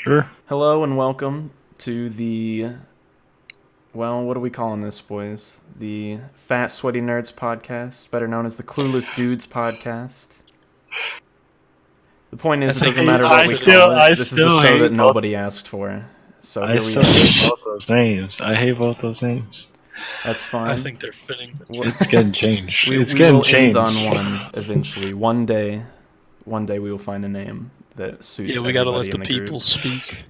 Sure. Hello and welcome to what are we calling this, boys? The Fat Sweaty Nerds podcast, better known as the Clueless Dudes podcast. The point is, it doesn't matter what we call it. This is the show that nobody asked for. So I here we still are. hate both those names. I hate both those names. That's fine. I think they're fitting. It's getting changed. We will end on one eventually. One day we will find a name that suits. Yeah, we gotta let everybody the in people group. speak.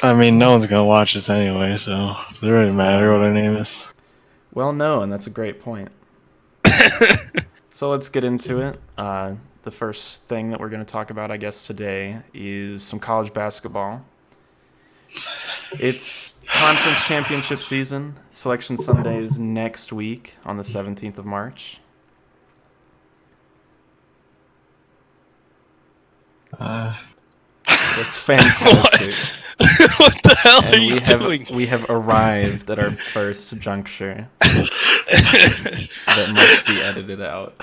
I mean, no one's gonna watch this anyway, so it doesn't really matter what our name is. Well, no, and that's a great point. So let's get into it. The first thing that we're going to talk about, I guess, today is some college basketball. It's conference championship season. Selection Sunday is next week on the 17th of March. It's fantastic. What the hell And are you doing? We have arrived at our first juncture that must be edited out.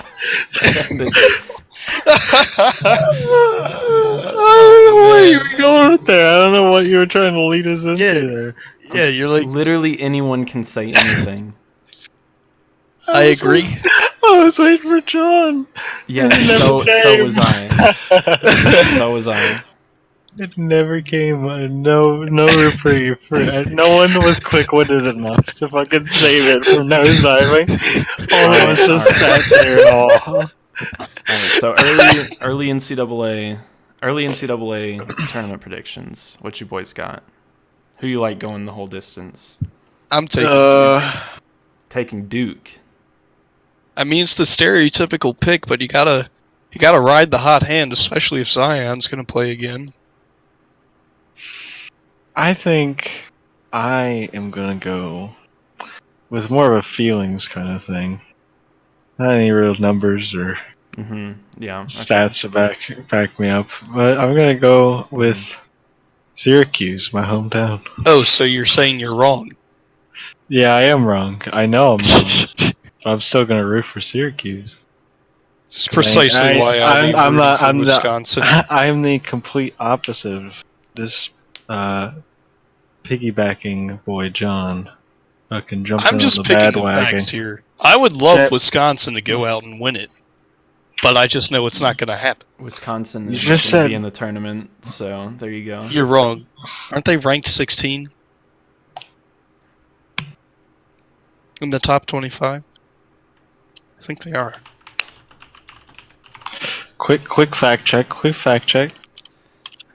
Where you were going with there? I don't know what you were trying to lead us into there. Yeah, you're like, Literally anyone can say anything. I agree. I was waiting for John. Yeah, It never so came. was I. So was I. It never came. No reprieve. No one was quick-witted enough to fucking save it from nosediving. All of us just sat there and all. Alright, so early NCAA tournament predictions. What you boys got? Who you like going the whole distance? I'm taking. Taking Duke. I mean, it's the stereotypical pick, but you gotta ride the hot hand, especially if Zion's gonna play again. I think I am gonna go with more of a feelings kind of thing. Not any real numbers or Yeah. Okay. stats to back me up. But I'm gonna go with Syracuse, my hometown. Oh, so you're saying you're wrong? Yeah, I am wrong. I know I'm wrong. But I'm still gonna root for Syracuse. This is precisely why I'm Wisconsin. I'm the complete opposite of this piggybacking boy John. Fucking jumping I'm just on the picking the bandwagon. facts here. I would love That- Wisconsin to go out and win it, but I just know it's not going to happen. Wisconsin You is just going to said- be in the tournament, so there you go. You're wrong. Aren't they ranked 16 in the top 25? I think they are. Quick fact check.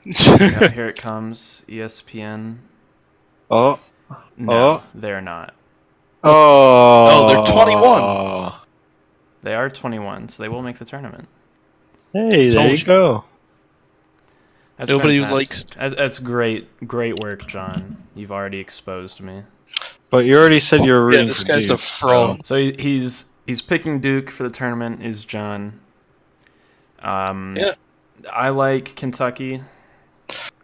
Yeah, here it comes. ESPN. Oh. No, Oh. they're not. Oh. they're 21. They are 21, so they will make the tournament. Hey, there Told you you. go. That's Nobody fantastic. That's great work, John. You've already exposed me. But you already said you were rooting Yeah, this for guy's Duke, a fraud. So he's picking Duke for the tournament. Is John? Yeah. I like Kentucky.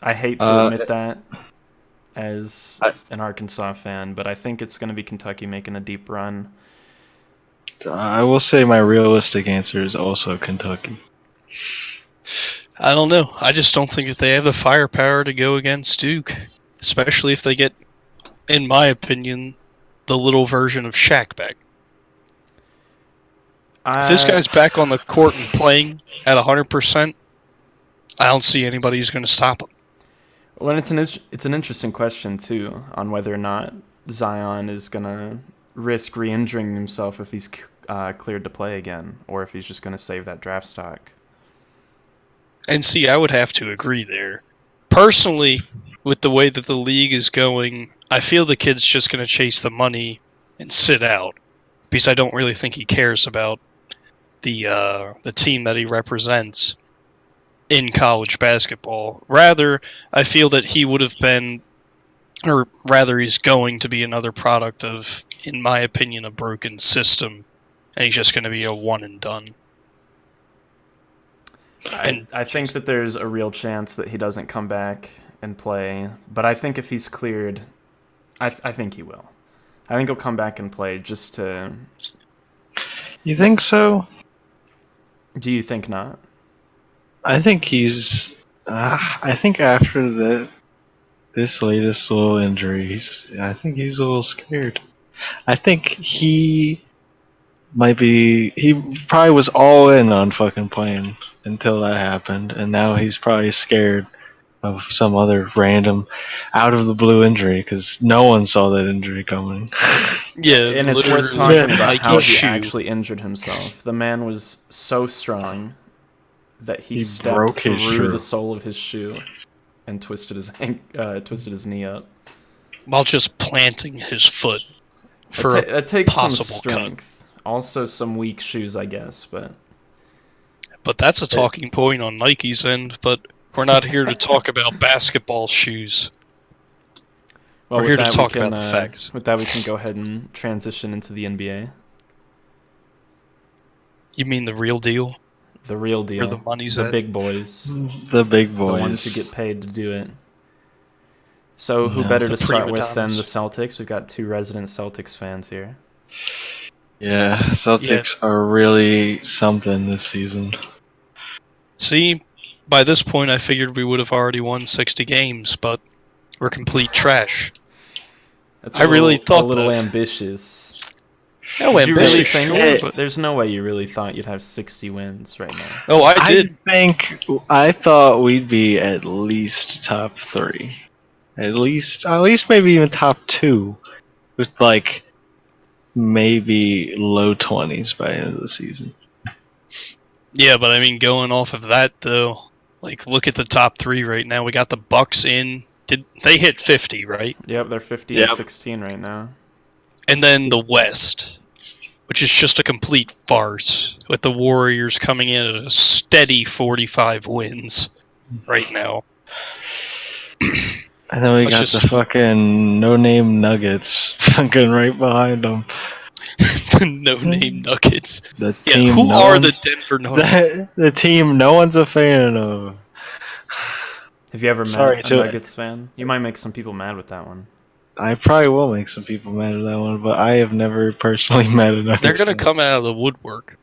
I hate to admit that as an Arkansas fan, but I think it's going to be Kentucky making a deep run. I will say my realistic answer is also Kentucky. I don't know. I just don't think that they have the firepower to go against Duke, especially if they get, in my opinion, the little version of Shaq back. If this guy's back on the court and playing at 100%, I don't see anybody who's going to stop him. Well, it's an interesting question too on whether or not Zion is gonna risk re-injuring himself if he's cleared to play again, or if he's just gonna save that draft stock. And see, I would have to agree there. Personally, with the way that the league is going, I feel the kid's just going to chase the money and sit out, because I don't really think he cares about the team that he represents in college basketball. Rather, I feel that he would have been, or rather he's going to be another product of, in my opinion, a broken system, and he's just going to be a one and done. I think that there's a real chance that he doesn't come back and play, but I think if he's cleared, I think he will. I think he'll come back and play just to... You think so? Do you think not? I think he's. I think after this latest little injury, I think he's a little scared. I think he probably was all in on fucking playing until that happened, and now he's probably scared of some other random out of the blue injury because no one saw that injury coming. Yeah, and it's worth literally talking about Nike how he shoe. actually injured himself. The man was so strong that he stepped broke his through shoe. the sole of his shoe and twisted his knee up. While just planting his foot for It takes some possible strength. Also, some weak shoes, I guess, but that's a talking point on Nike's end. But we're not here to talk about basketball shoes. well, We're here to talk about the facts. With that, we can go ahead and transition into the NBA. You mean the real deal? The real deal. Where the money's the at? big boys. The big boys. The ones who get paid to do it. So, who Yeah. better The to start prima with than donnas. the Celtics? We've got 2 resident Celtics fans here. Yeah, Celtics are really something this season. See, by this point, I figured we would have already won 60 games, but we're complete trash. That's I really thought a little that. ambitious. No, Did you really ambitious, think sure, that? but There's no way you really thought you'd have 60 wins right now. oh, I did. I thought we'd be at least top 3. At least maybe even top 2. With like maybe low 20s by the end of the season. Yeah, but I mean, going off of that though, like look at the top 3 right now. We got the Bucks in. Did they hit 50, right? Yep, they're 50 Yep. and 16 right now. And then the West, which is just a complete farce, with the Warriors coming in at a steady 45 wins right now. And then we Let's got just- the fucking no-name Nuggets fucking right behind them. No-name Nuggets. The Yeah, team who no are one's- the Denver Nuggets? the team no one's a fan of. Have you ever Sorry, met a Joe. Nuggets fan? You might make some people mad with that one. I probably will make some people mad at that one, but I have never personally met a Nuggets They're going to fan. come out of the woodwork.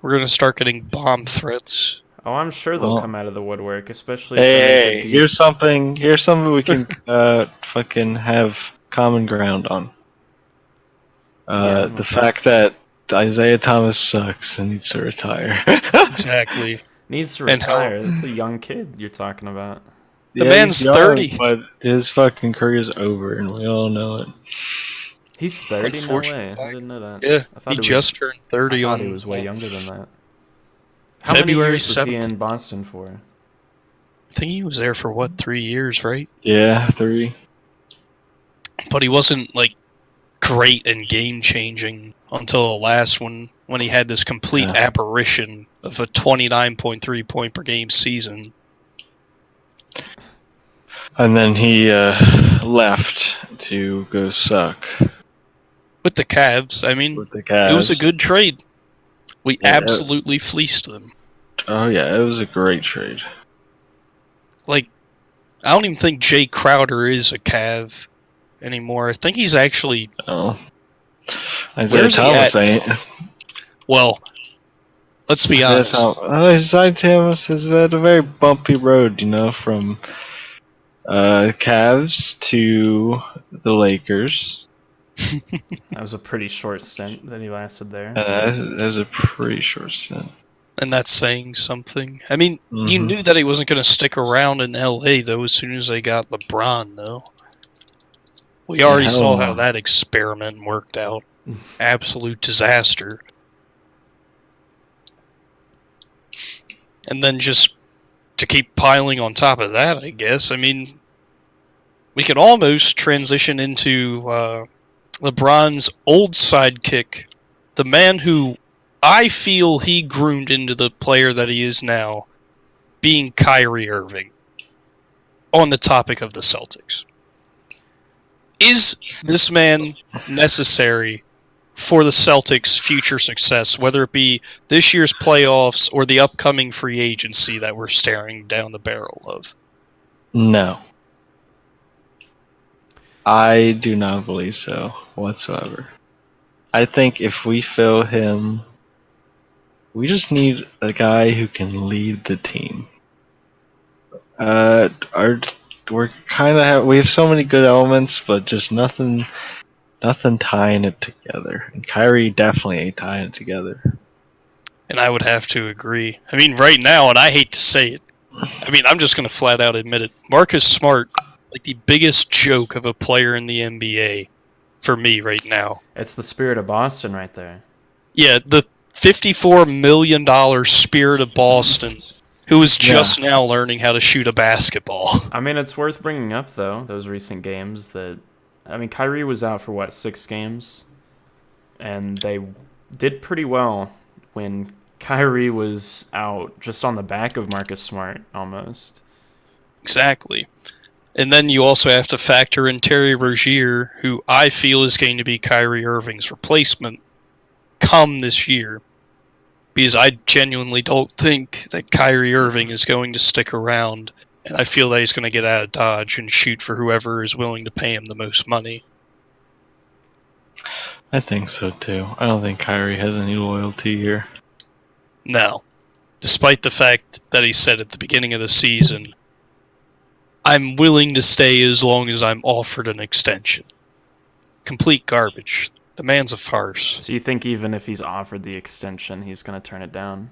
We're going to start getting bomb threats. Oh, I'm sure they'll Well- come out of the woodwork, especially if they make Hey, it deep. here's something we can fucking have common ground on. The what's fact that Isaiah Thomas sucks and needs to retire. Exactly. Needs to And how- retire. That's a young kid you're talking about. The man's he's young, 30. but his fucking career's over, and we all know it. He's 30? No way. Unfortunately. I didn't know that. Yeah, I thought he it was- just turned 30 I on. thought he was way younger than that. How February many years was he 7th. in Boston for? I think he was there for what, 3 years, right? Yeah, 3. But he wasn't like great and game changing until the last one when he had this complete Yeah. apparition of a 29.3 point per game season. And then he left to go suck With the Cavs, I mean, with the Cavs. it was a good trade. We Yeah, absolutely fleeced them. Oh yeah, it was a great trade. Like, I don't even think Jay Crowder is a Cav anymore. I think he's actually, Oh, Isaiah Where's he Thomas at ain't. well, let's be honest. Isaiah Thomas has had a very bumpy road, from Cavs to the Lakers. That was a pretty short stint that he lasted there. That was a pretty short stint. And that's saying something. I mean, you Mhm. knew that he wasn't going to stick around in LA, though, as soon as they got LeBron, though. We already hell saw no. how that experiment worked out. Absolute disaster. And then just to keep piling on top of that, I guess, I mean, we could almost transition into LeBron's old sidekick, the man who I feel he groomed into the player that he is now, being Kyrie Irving, on the topic of the Celtics. Is this man necessary for the Celtics' future success, whether it be this year's playoffs or the upcoming free agency that we're staring down the barrel of? No. I do not believe so whatsoever. I think if we fill him, we just need a guy who can lead the team. Our we're kind of we have so many good elements, but just nothing tying it together. And Kyrie definitely ain't tying it together. And I would have to agree. I mean, right now, and I hate to say it, I mean, I'm just going to flat out admit it. Marcus Smart, like the biggest joke of a player in the NBA for me right now. It's the spirit of Boston right there. Yeah, the $54 million spirit of Boston, who is just now learning how to shoot a basketball. I mean, it's worth bringing up, though, those recent games that... I mean, Kyrie was out for, 6 games? And they did pretty well when Kyrie was out just on the back of Marcus Smart, almost. Exactly. And then you also have to factor in Terry Rozier, who I feel is going to be Kyrie Irving's replacement come this year. Because I genuinely don't think that Kyrie Irving is going to stick around, and I feel that he's going to get out of Dodge and shoot for whoever is willing to pay him the most money. I think so too. I don't think Kyrie has any loyalty here. No. Despite the fact that he said at the beginning of the season, I'm willing to stay as long as I'm offered an extension. Complete garbage. The man's a farce. So you think even if he's offered the extension, he's going to turn it down?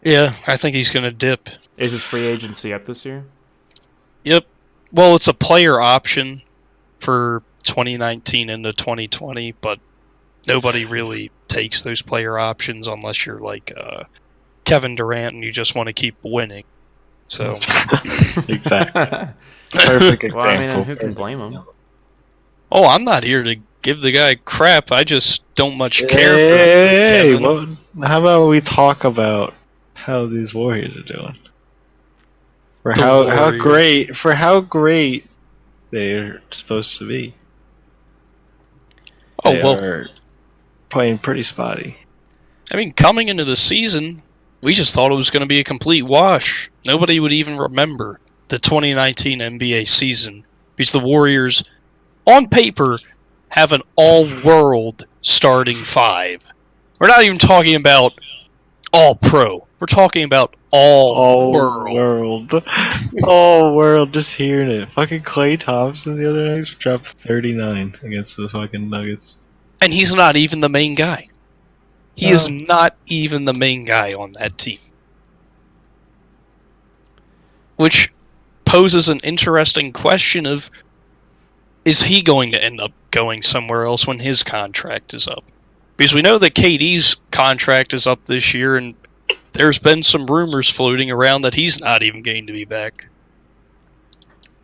Yeah, I think he's going to dip. Is his free agency up this year? Yep. Well, it's a player option for 2019 into 2020, but nobody really takes those player options unless you're like Kevin Durant and you just want to keep winning. So exactly. Perfect example. Well, I mean, who can blame him? Oh, I'm not here to give the guy crap. I just don't much care for him. Kevin. Well, how about we talk about how these Warriors are doing? For how great they're supposed to be. They are playing pretty spotty. I mean, coming into the season, we just thought it was going to be a complete wash. Nobody would even remember the 2019 NBA season because the Warriors, on paper, have an all-world starting 5. We're not even talking about all-pro. We're talking about all-world. All-world, just hearing it. Fucking Klay Thompson the other night dropped 39 against the fucking Nuggets. And he's not even the main guy. He is not even the main guy on that team. Which poses an interesting question of, is he going to end up going somewhere else when his contract is up? Because we know that KD's contract is up this year, and there's been some rumors floating around that he's not even going to be back.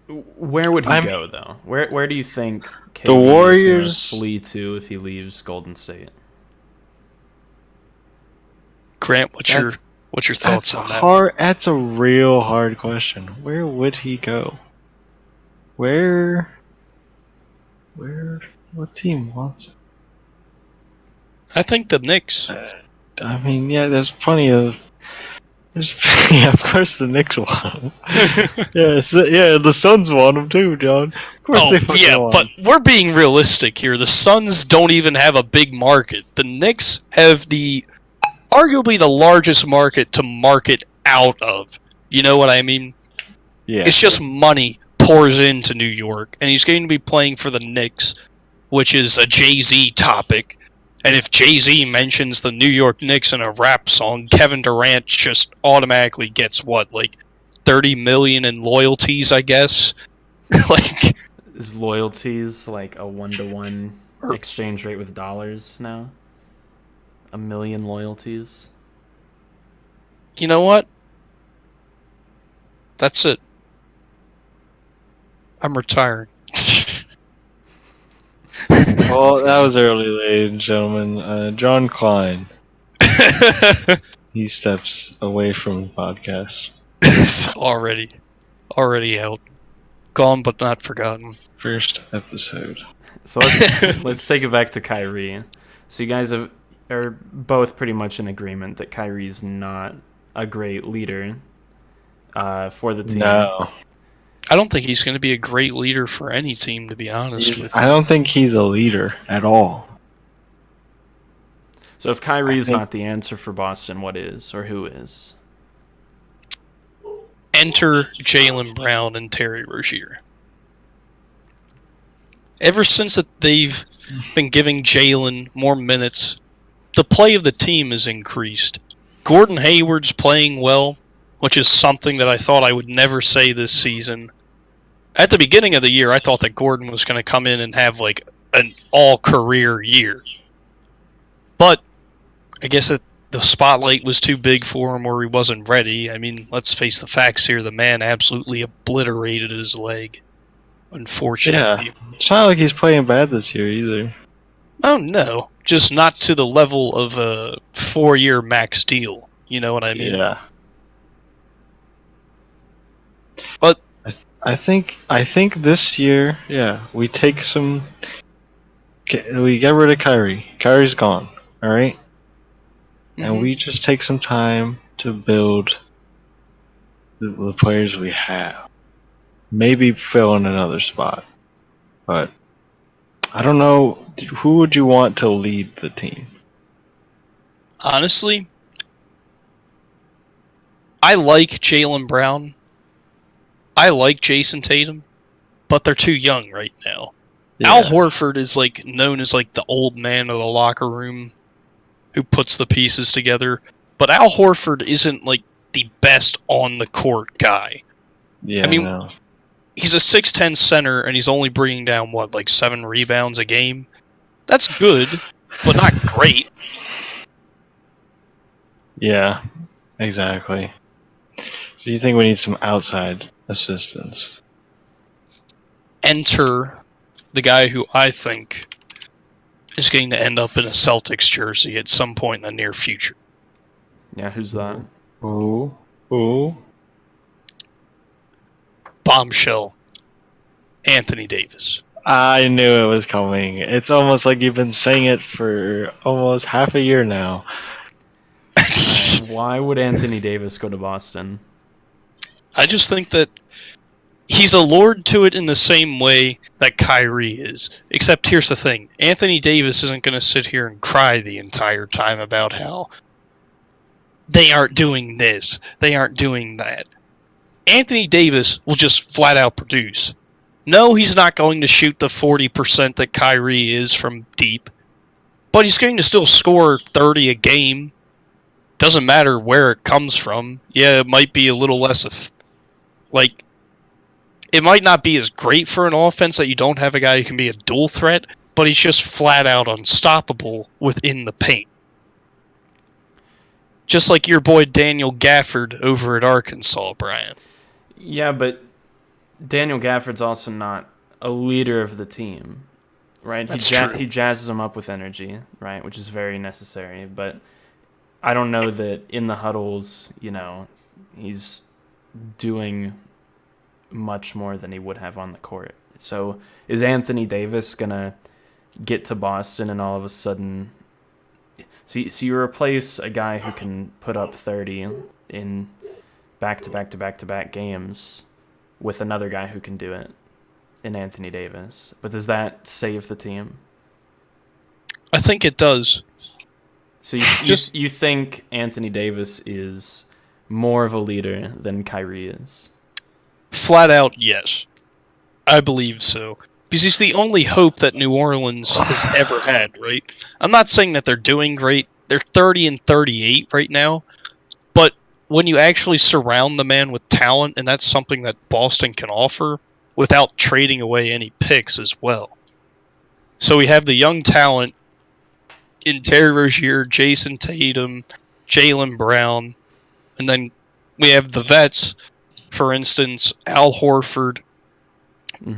Where would he go, though? Where do you think KD the Warriors is going to flee to if he leaves Golden State? Grant, what's your thoughts on that? That's a real hard question. Where would he go? What team wants him? I think the Knicks. I mean, yeah, there's plenty of. Yeah, of course the Knicks want him. yeah, the Suns want him too, John. Of course they want him. But we're being realistic here. The Suns don't even have a big market. The Knicks have arguably the largest market to market out of. You know what I mean? Yeah. It's just money pours into New York, and he's going to be playing for the Knicks, which is a Jay-Z topic. And if Jay-Z mentions the New York Knicks in a rap song, Kevin Durant just automatically gets like 30 million in loyalties, I guess. Like, is loyalties like a 1-to-1 exchange rate with dollars now? 1 million loyalties? You know what? That's it. I'm retiring. Well, that was early, ladies and gentlemen. John Klein. He steps away from the podcast. already out. Gone but not forgotten. First episode. So let's take it back to Kyrie. So you guys are both pretty much in agreement that Kyrie's not a great leader for the team. No. I don't think he's going to be a great leader for any team, to be honest with you. I don't think he's a leader at all. So if Kyrie's not the answer for Boston, what is? Or who is? enter Jaylen Brown and Terry Rozier. Ever since that they've been giving Jaylen more minutes, the play of the team has increased. Gordon Hayward's playing well, which is something that I thought I would never say this season. At the beginning of the year, I thought that Gordon was going to come in and have like an all-career year. But I guess that the spotlight was too big for him or he wasn't ready. I mean, let's face the facts here. The man absolutely obliterated his leg, unfortunately. Yeah, it's not like he's playing bad this year either. Oh, no. Just not to the level of a 4-year max deal. You know what I mean? Yeah. But I think this year, yeah, we take some. We get rid of Kyrie. Kyrie's gone. All right, and we just take some time to build the players we have. Maybe fill in another spot, but I don't know. Who would you want to lead the team? honestly, I like Jaylen Brown. I like Jason Tatum, but they're too young right now. Yeah. Al Horford is like known as like the old man of the locker room who puts the pieces together, but Al Horford isn't like the best on the court guy. Yeah, I mean, no. He's a 6'10" center and he's only bringing down what, like 7 rebounds a game. That's good, but not great. Yeah, exactly. So you think we need some outside assistance? Enter the guy who I think is going to end up in a Celtics jersey at some point in the near future. Yeah, who's that? Ooh. Bombshell. Anthony Davis. I knew it was coming. It's almost like you've been saying it for almost half a year now. Why would Anthony Davis go to Boston? I just think that he's allured to it in the same way that Kyrie is. Except here's the thing. Anthony Davis isn't going to sit here and cry the entire time about how they aren't doing this, they aren't doing that. Anthony Davis will just flat out produce. No, he's not going to shoot the 40% that Kyrie is from deep, but he's going to still score 30 a game. Doesn't matter where it comes from. Yeah, it might be a little less of, like, it might not be as great for an offense that you don't have a guy who can be a dual threat, but he's just flat out unstoppable within the paint. Just like your boy Daniel Gafford over at Arkansas, Brian. Yeah, but Daniel Gafford's also not a leader of the team, right? That's true. He jazzes them up with energy, right, which is very necessary. But I don't know that in the huddles, he's doing much more than he would have on the court. So is Anthony Davis going to get to Boston and all of a sudden... So you replace a guy who can put up 30 in back-to-back games with another guy who can do it in Anthony Davis. But does that save the team? I think it does. So you think Anthony Davis is more of a leader than Kyrie is? Flat out, yes. I believe so. Because he's the only hope that New Orleans has ever had, right? I'm not saying that they're doing great. They're 30 and 38 right now. But when you actually surround the man with talent, and that's something that Boston can offer without trading away any picks as well. So we have the young talent in Terry Rozier, Jason Tatum, Jaylen Brown, and then we have the vets, for instance, Al Horford,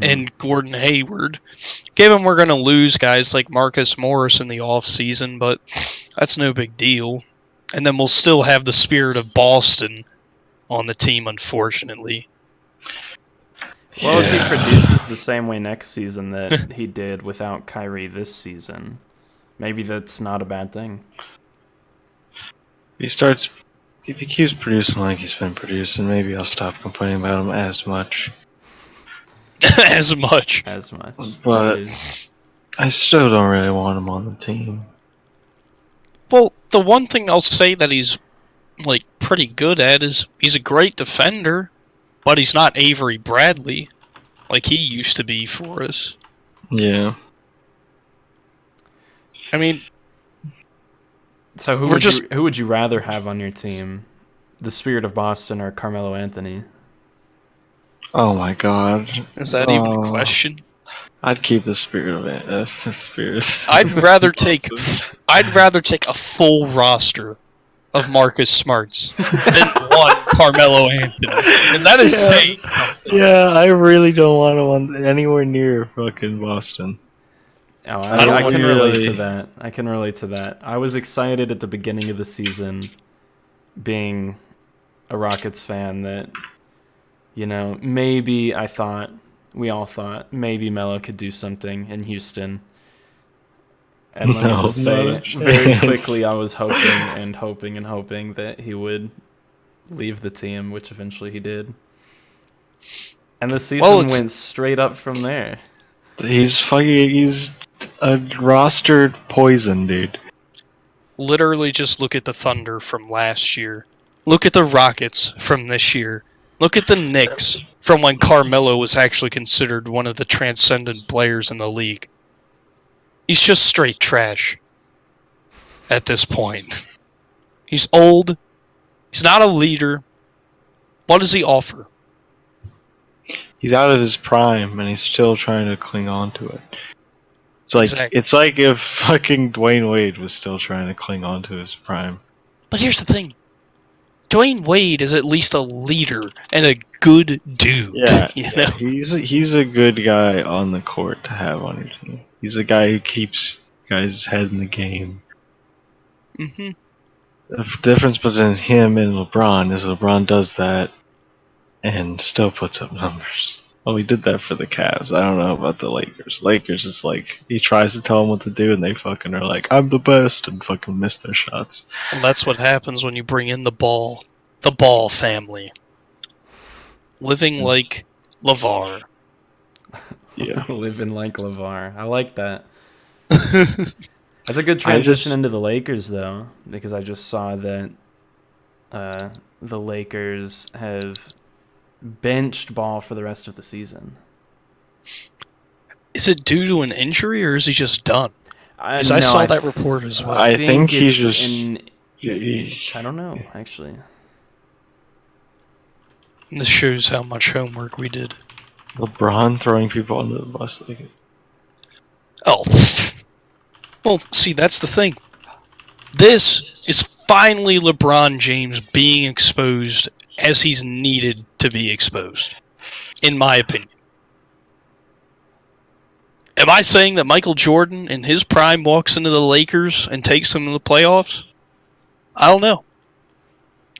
and Gordon Hayward. Given we're going to lose guys like Marcus Morris in the offseason, but that's no big deal. And then we'll still have the spirit of Boston on the team, unfortunately. Well, if he produces the same way next season that he did without Kyrie this season, maybe that's not a bad thing. If he keeps producing like he's been producing, maybe I'll stop complaining about him as much. As much. But I still don't really want him on the team. Well, the one thing I'll say that he's like pretty good at is he's a great defender. but he's not Avery Bradley like he used to be for us. Yeah. I mean, so who would you rather have on your team? The Spirit of Boston or Carmelo Anthony? Oh my God. Is that even a question? I'd keep the Spirit of it. Spirit. I'd rather take a full roster of Marcus Smarts than one Carmelo Anthony, and that is saying something. Yeah, I really don't want anywhere near fucking Boston. Oh, I can relate to that. I can relate to that. I was excited at the beginning of the season, being a Rockets fan, that, you know, maybe we all thought maybe Melo could do something in Houston. And let me just say, very quickly, I was hoping that he would leave the team, which eventually he did. And the season went straight up from there. He's a rostered poison, dude. Literally, just look at the Thunder from last year. Look at the Rockets from this year. Look at the Knicks from when Carmelo was actually considered one of the transcendent players in the league. He's just straight trash at this point. He's old. He's not a leader. What does he offer? He's out of his prime, and he's still trying to cling on to it. It's like if fucking Dwayne Wade was still trying to cling on to his prime. But here's the thing. Dwayne Wade is at least a leader and a good dude. Yeah, you know? He's a good guy on the court to have on your team. He's a guy who keeps guys' head in the game. Mm-hmm. The difference between him and LeBron is LeBron does that and still puts up numbers. Well, he did that for the Cavs. I don't know about the Lakers. Lakers is like, he tries to tell them what to do, and they fucking are like, I'm the best, and fucking miss their shots. And that's what happens when you bring in the Ball family. Living like LeVar. Yeah. Living like LeVar. I like that. That's a good transition into the Lakers, though, because I just saw that the Lakers have benched Ball for the rest of the season. Is it due to an injury, or is he just done? I no, saw that report as well. I think he's just... I don't know, actually. This shows how much homework we did. LeBron throwing people under the bus. Oh. Well, see, that's the thing. This is finally LeBron James being exposed as he's needed to be exposed, in my opinion. Am I saying that Michael Jordan in his prime walks into the Lakers and takes them to the playoffs? I don't know.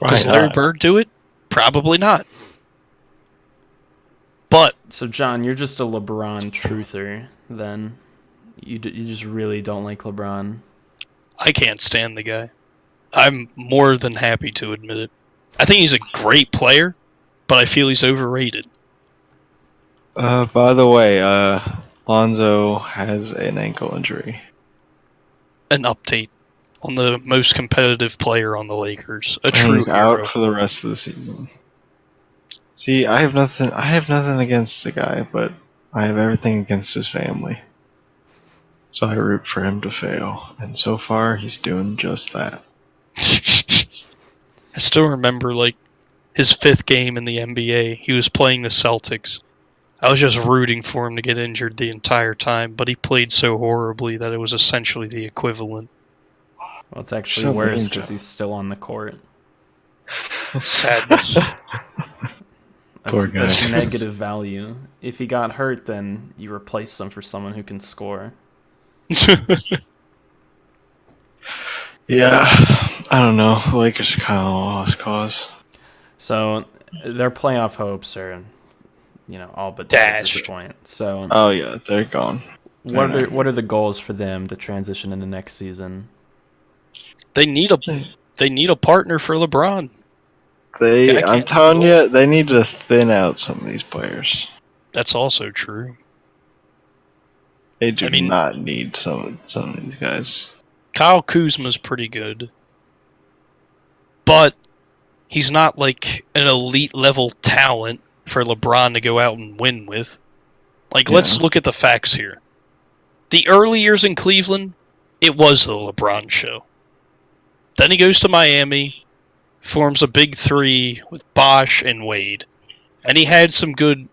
Does Larry Bird do it? Probably not. But so, John, you're just a LeBron truther, then. You just really don't like LeBron. I can't stand the guy. I'm more than happy to admit it. I think he's a great player, but I feel he's overrated. By the way, Lonzo has an ankle injury. An update on the most competitive player on the Lakers. He's out for the rest of the season. See, I have nothing against the guy, but I have everything against his family. So I root for him to fail, and so far he's doing just that. I still remember, like, his 5th game in the NBA. He was playing the Celtics. I was just rooting for him to get injured the entire time, but he played so horribly that it was essentially the equivalent. Well, it's actually worse because he's still on the court. Sadness. That's negative value. If he got hurt, then you replace him for someone who can score. Yeah, I don't know. The Lakers are kind of a lost cause. So their playoff hopes are, all but dead at this point. So. Oh yeah, they're gone. What are the goals for them to transition into next season? They need a partner for LeBron. I'm telling you, they need to thin out some of these players. That's also true. They do not need some of these guys. Kyle Kuzma's pretty good, but he's not like an elite level talent for LeBron to go out and win with. Like, let's look at the facts here. The early years in Cleveland, it was the LeBron show. Then he goes to Miami, forms a big three with Bosh and Wade. And he had some good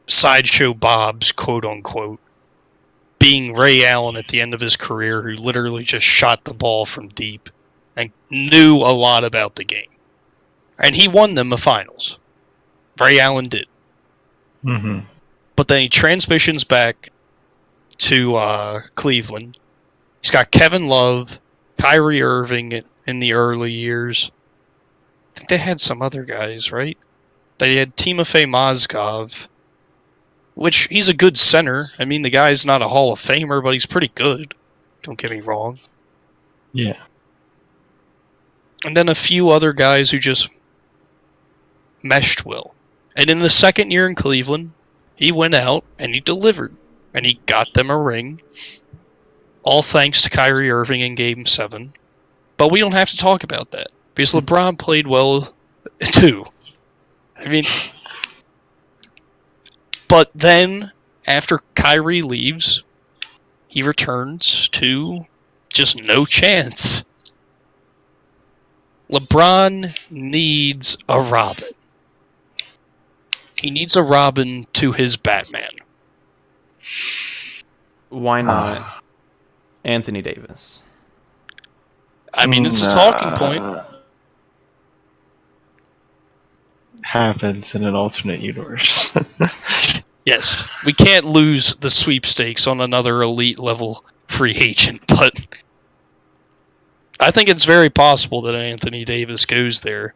sideshow Bobs, quote unquote, being Ray Allen at the end of his career, who literally just shot the ball from deep and knew a lot about the game. And he won them a finals. Ray Allen did. Mm-hmm. But then he transitions back to Cleveland. He's got Kevin Love, Kyrie Irving in the early years. I think they had some other guys, right? They had Timofey Mozgov, which he's a good center. I mean, the guy's not a Hall of Famer, but he's pretty good. Don't get me wrong. Yeah. And then a few other guys who just meshed well. And in the second year in Cleveland, he went out and he delivered. And he got them a ring. All thanks to Kyrie Irving in Game 7. But we don't have to talk about that. Because LeBron played well, too. I mean... But then, after Kyrie leaves, he returns to just no chance. LeBron needs a Robin. He needs a Robin to his Batman. Why not Anthony Davis? I mean, it's a talking point. Happens in an alternate universe. Yes, we can't lose the sweepstakes on another elite level free agent, but I think it's very possible that Anthony Davis goes there.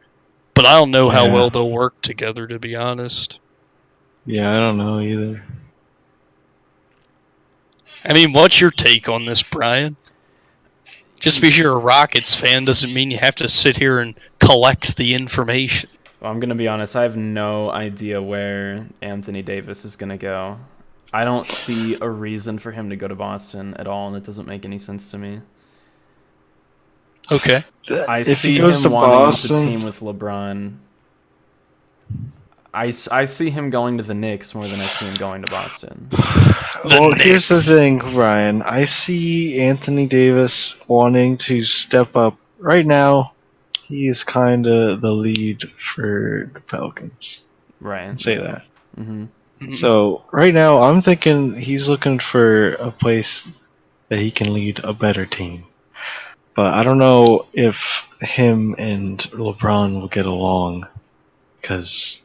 But I don't know how well they'll work together, to be honest. Yeah, I don't know either. I mean, what's your take on this, Brian? Just because you're a Rockets fan doesn't mean you have to sit here and collect the information. Well, I'm going to be honest, I have no idea where Anthony Davis is going to go. I don't see a reason for him to go to Boston at all, and it doesn't make any sense to me. Okay. I see him wanting to team with LeBron. I see him going to the Knicks more than I see him going to Boston. Here's the thing, Ryan. I see Anthony Davis wanting to step up. Right now, he is kind of the lead for the Pelicans. Right. I'd say that. Mm-hmm. So, right now, I'm thinking he's looking for a place that he can lead a better team. But I don't know if him and LeBron will get along. Because...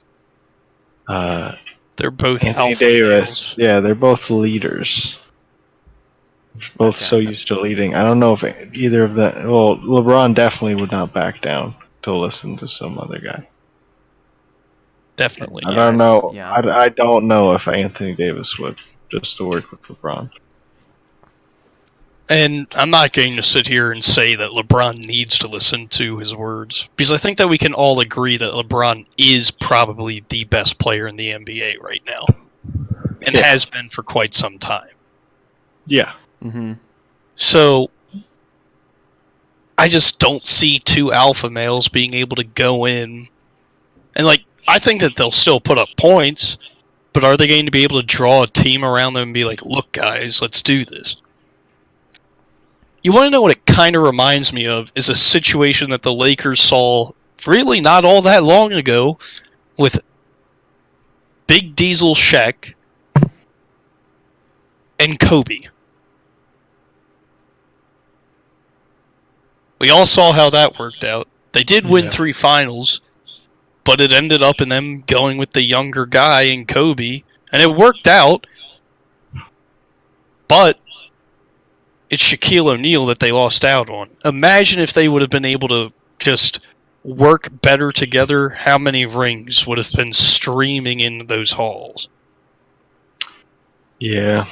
they're both Anthony Davis. Yeah, they're both leaders. Both so used to leading. I don't know if either of them. Well, LeBron definitely would not back down to listen to some other guy. Definitely. I don't know. Yeah. I don't know if Anthony Davis would, just to work with LeBron. And I'm not going to sit here and say that LeBron needs to listen to his words, because I think that we can all agree that LeBron is probably the best player in the NBA right now, and has been for quite some time. Yeah. Mm-hmm. So, I just don't see two alpha males being able to go in, and I think that they'll still put up points, but are they going to be able to draw a team around them and be like, look guys, let's do this? You want to know what it kind of reminds me of is a situation that the Lakers saw really not all that long ago with Big Diesel Shaq and Kobe. We all saw how that worked out. They did win 3 finals, but it ended up in them going with the younger guy in Kobe, and it worked out, but it's Shaquille O'Neal that they lost out on. Imagine if they would have been able to just work better together, how many rings would have been streaming in those halls? Yeah.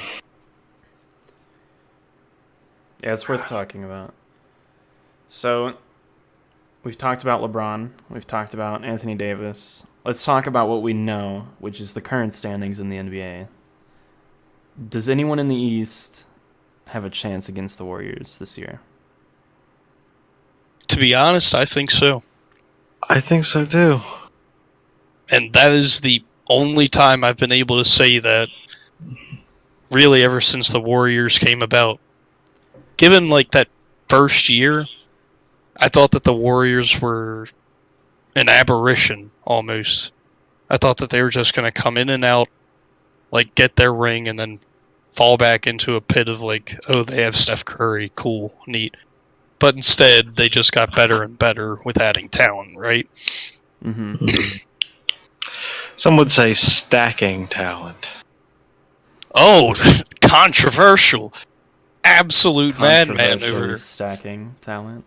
Yeah, it's worth talking about. So, we've talked about LeBron. We've talked about Anthony Davis. Let's talk about what we know, which is the current standings in the NBA. Does anyone in the East have a chance against the Warriors this year? To be honest, I think so. I think so too. And that is the only time I've been able to say that, really, ever since the Warriors came about. Given, like, that first year, I thought that the Warriors were an aberration, almost. I thought that they were just going to come in and out, like, get their ring, and then fall back into a pit of, like, oh, they have Steph Curry, cool, neat. But instead, they just got better and better with adding talent, right? Mm-hmm. Some would say stacking talent. Oh, controversial. Absolute madman over Controversially here. stacking talent.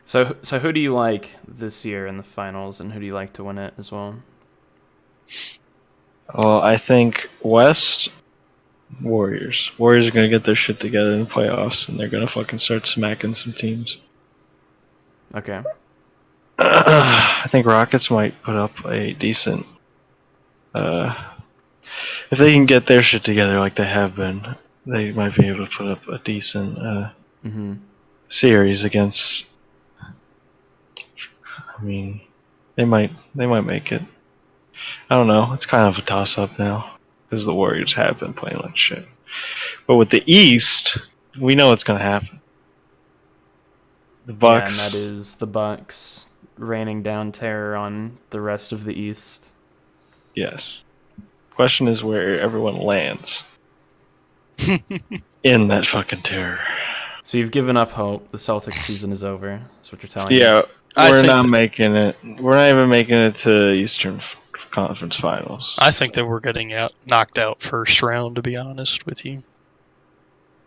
So who do you like this year in the finals, and who do you like to win it as well? Well, I think West Warriors. Warriors are gonna get their shit together in the playoffs, and they're gonna fucking start smacking some teams. Okay. I think Rockets might put up a decent. If they can get their shit together like they have been, they might be able to put up a decent Mm-hmm. series against. I mean, they might make it. I don't know. It's kind of a toss up now because the Warriors have been playing like shit. But with the East, we know what's gonna happen. The Bucks. Yeah, and that is the Bucks raining down terror on the rest of the East. Yes. Question is where everyone lands in that fucking terror. So you've given up hope. The Celtics season is over. That's what you're telling me. Yeah, I we're think not that- making it. We're not even making it to Eastern Conference Finals. I think that we're getting knocked out first round, to be honest with you.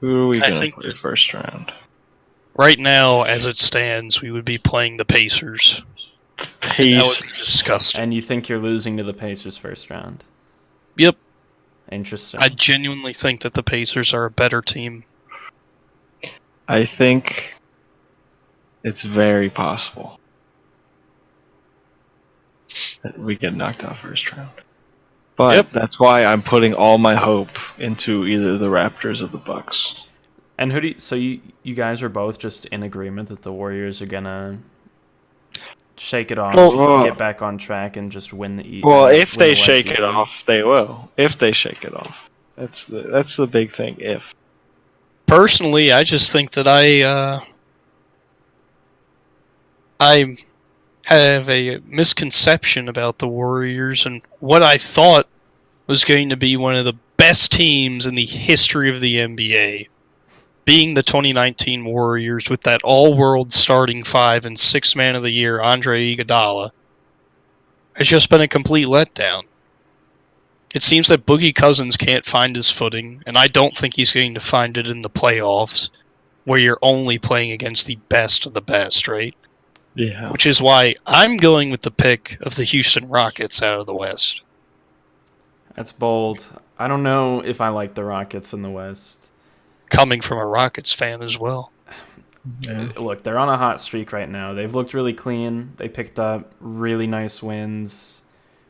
Who are we I gonna think play first round? right now, as it stands, we would be playing the Pacers. And that would be disgusting. And you think you're losing to the Pacers first round? Yep. Interesting. I genuinely think that the Pacers are a better team. I think it's very possible that we get knocked out first round. But Yep. that's why I'm putting all my hope into either the Raptors or the Bucks. And who do you, so you guys are both just in agreement that the Warriors are gonna shake it off, Well, get back on track, and just win the East? Well, if they shake it off, they will. If they shake it off, that's the big thing. If Personally, I just think that I have a misconception about the Warriors and what I thought was going to be one of the best teams in the history of the NBA, being the 2019 Warriors with that all-world starting five and sixth man of the year, Andre Iguodala, has just been a complete letdown. It seems that Boogie Cousins can't find his footing, and I don't think he's going to find it in the playoffs, where you're only playing against the best of the best, right? yeah, Which is why I'm going with the pick of the Houston Rockets out of the West. That's bold. I don't know if I like the Rockets in the West. Coming from a Rockets fan as well. yeah. Look, they're on a hot streak right now. They've looked really clean. They picked up really nice wins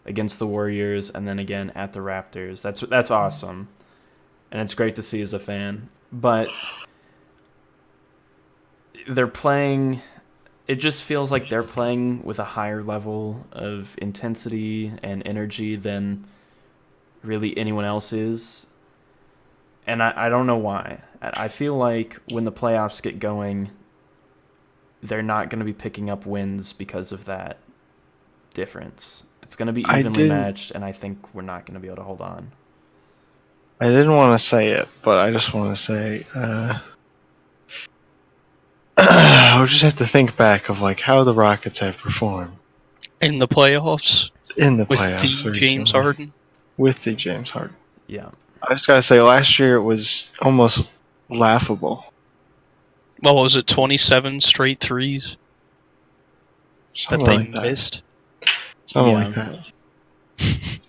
against the Warriors and then again at the Raptors. That's awesome. And it's great to see as a fan. But they're playing... It just feels like they're playing with a higher level of intensity and energy than really anyone else is. And I don't know why. I feel like when the playoffs get going, they're not going to be picking up wins because of that difference. It's going to be evenly matched, and I think we're not going to be able to hold on. I didn't want to say it, but I just want to say I just have to think back of like how the Rockets have performed In the playoffs? in the With playoffs the James recently. Harden? With the James Harden. Yeah. I just gotta say, last year it was almost laughable. What was it, 27 straight threes Something that they like that. missed? Something Yeah. like that.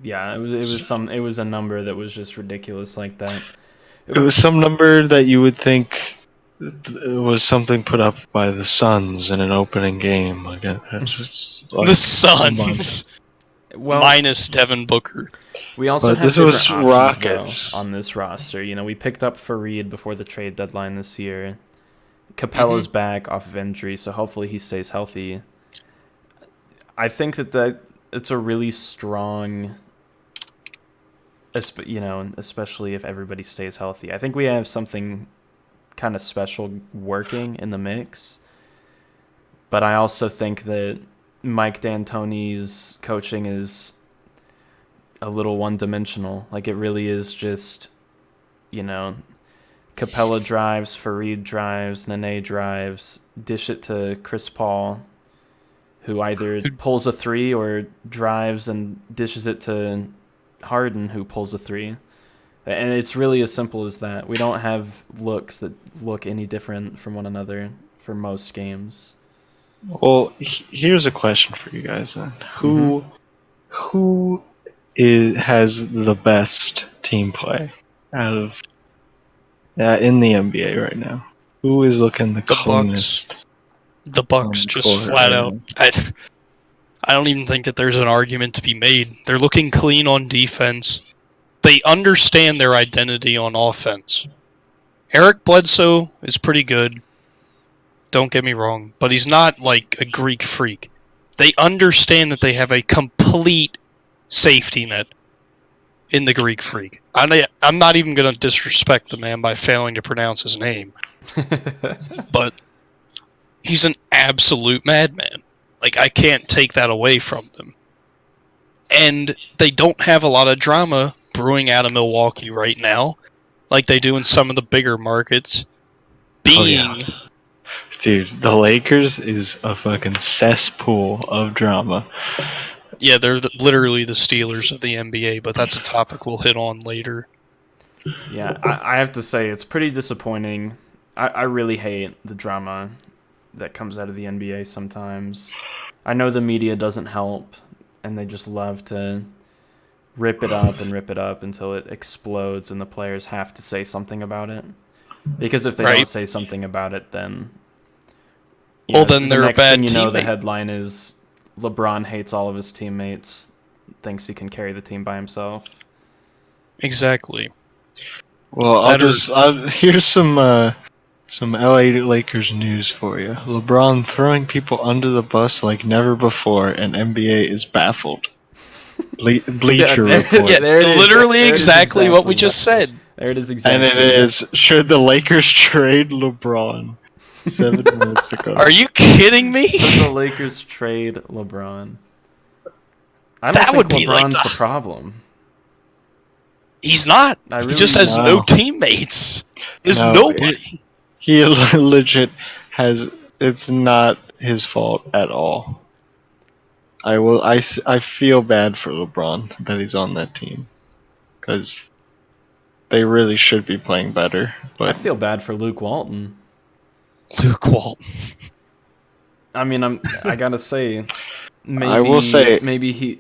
Yeah, it was a number that was just ridiculous like that. It was some number that you would think it was something put up by the Suns in an opening game. Like, it's like, The Suns! Well, Minus Devin Booker. we also But have this different was options, Rockets. though, on this roster. You know, we picked up Fareed before the trade deadline this year. Capella's back off of injury, so hopefully he stays healthy. I think that it's a really strong, especially if everybody stays healthy. I think we have something kind of special working in the mix. But I also think that Mike D'Antoni's coaching is a little one-dimensional. Like, it really is just, Capella drives, Fareed drives, Nene drives, dish it to Chris Paul, who either pulls a three or drives and dishes it to Harden, who pulls a three. And it's really as simple as that. We don't have looks that look any different from one another for most games. Well, here's a question for you guys then. Who has the best team play out of in the NBA right now? Who is looking the cleanest? The Bucks, just flat out. I don't even think that there's an argument to be made. They're looking clean on defense. They understand their identity on offense. Eric Bledsoe is pretty good. Don't get me wrong, but he's not like a Greek freak. They understand that they have a complete safety net in the Greek freak. I'm not even going to disrespect the man by failing to pronounce his name. But he's an absolute madman. Like, I can't take that away from them. And they don't have a lot of drama brewing out of Milwaukee right now, like they do in some of the bigger markets. Dude, the Lakers is a fucking cesspool of drama. Yeah, they're literally the Steelers of the NBA, but that's a topic we'll hit on later. Yeah, I have to say, it's pretty disappointing. I really hate the drama that comes out of the NBA sometimes. I know the media doesn't help, and they just love to rip it up until it explodes and the players have to say something about it. Because if they don't say something about it, then... then they're a bad teammate. The headline is LeBron hates all of his teammates, thinks he can carry the team by himself. Exactly. Well, here's some LA Lakers news for you. LeBron throwing people under the bus like never before, and NBA is baffled. Bleacher Report. Yeah, literally exactly what we just said. There it is exactly. And it is, should the Lakers trade LeBron? 7 minutes ago. Are you kidding me? Should the Lakers trade LeBron? I don't think LeBron's the problem. He's not. He just has no teammates. There's nobody. He legit has. It's not his fault at all. I feel bad for LeBron that he's on that team, because they really should be playing better. But I feel bad for Luke Walton. Luke Walton. I mean, I gotta say, maybe, I will say, maybe he,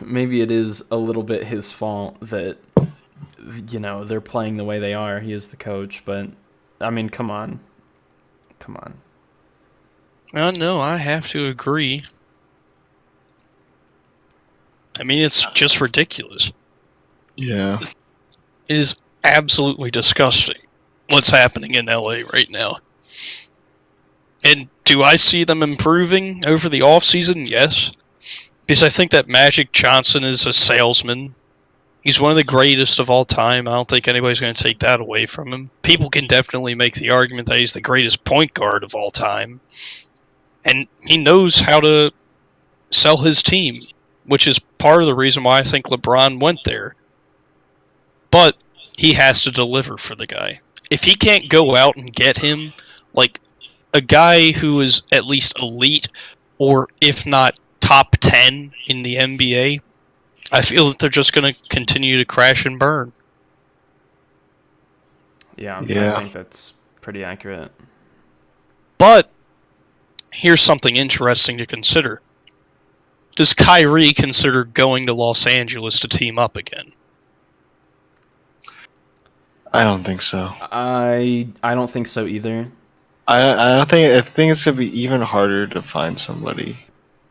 maybe it is a little bit his fault that, they're playing the way they are. He is the coach, but I mean, come on. No, I have to agree. I mean, it's just ridiculous. Yeah. It is absolutely disgusting what's happening in LA right now. And do I see them improving over the offseason? Yes. Because I think that Magic Johnson is a salesman. He's one of the greatest of all time. I don't think anybody's going to take that away from him. People can definitely make the argument that he's the greatest point guard of all time. And he knows how to sell his team, which is part of the reason why I think LeBron went there. But he has to deliver for the guy. If he can't go out and get him, like, a guy who is at least elite, or if not top 10 in the NBA, I feel that they're just going to continue to crash and burn. Yeah, I think that's pretty accurate. But here's something interesting to consider. Does Kyrie consider going to Los Angeles to team up again? I don't think so. I don't think so either. I think it's gonna be even harder to find somebody